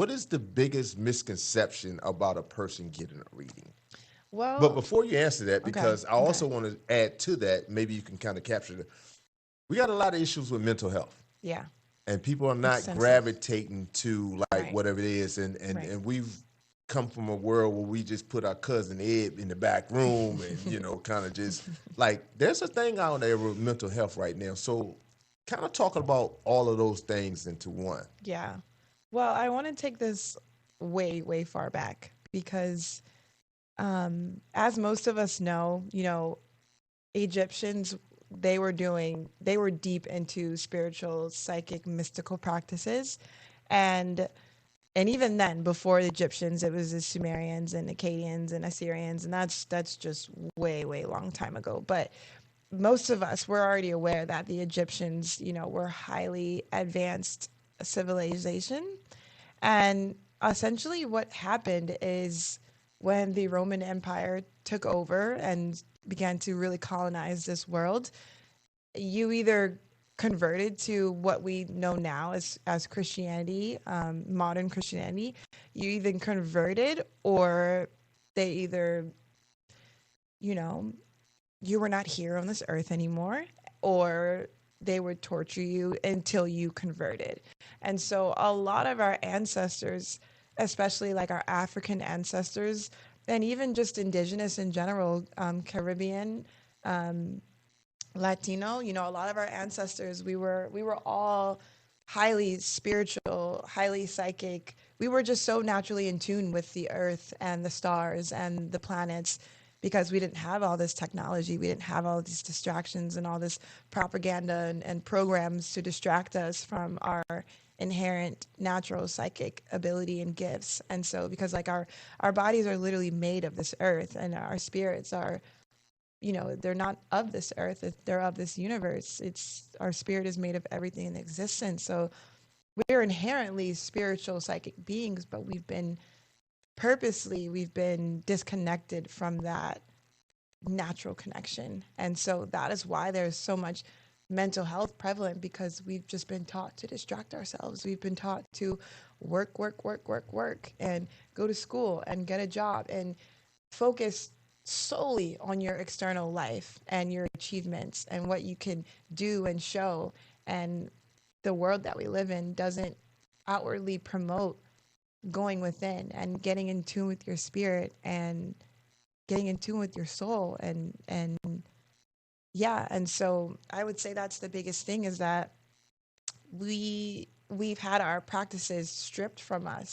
what is the biggest misconception about a person getting a reading? But Well, before you answer that, okay, because I okay. also want to add to that, maybe you can kind of capture the, we got a lot of issues with mental health, Yeah, and people are not extensive. gravitating to like Right, whatever it is, and right. and we've come from a world where we just put our cousin Ed in the back room, and kind of just like there's a thing out there with mental health right now. So, kind of talking about all of those things into one. Yeah. Well, I want to take this way, way far back because, as most of us know, Egyptians, they were deep into spiritual, psychic, mystical practices. And even then, before the Egyptians, it was the Sumerians and Akkadians and Assyrians, and that's just way, way long time ago. But most of us were already aware that the Egyptians, were highly advanced civilization. And essentially, what happened is when the Roman Empire took over and began to really colonize this world, you either converted to what we know now as Christianity, modern Christianity. You either converted, or they either, you know, you were not here on this earth anymore, or they would torture you until you converted. And so a lot of our ancestors, especially like our African ancestors, and even just indigenous in general, Caribbean, um, Latino, a lot of our ancestors, we were all highly spiritual, highly psychic. We were just so naturally in tune with the earth and the stars and the planets because we didn't have all this technology. We didn't have all these distractions and all this propaganda and programs to distract us from our inherent natural psychic ability and gifts. And so because like our bodies are literally made of this earth, and our spirits are, they're not of this earth, they're of this universe. It's our spirit is made of everything in existence. So we're inherently spiritual psychic beings, but we've been disconnected from that natural connection. And so that is why there's so much mental health prevalent, because we've just been taught to distract ourselves. We've been taught to work, work, work, work, work, and go to school and get a job and focus solely on your external life and your achievements and what you can do and show. And the world that we live in doesn't outwardly promote going within and getting in tune with your spirit and getting in tune with your soul. And yeah, and so I would say that's the biggest thing, is that we've had our practices stripped from us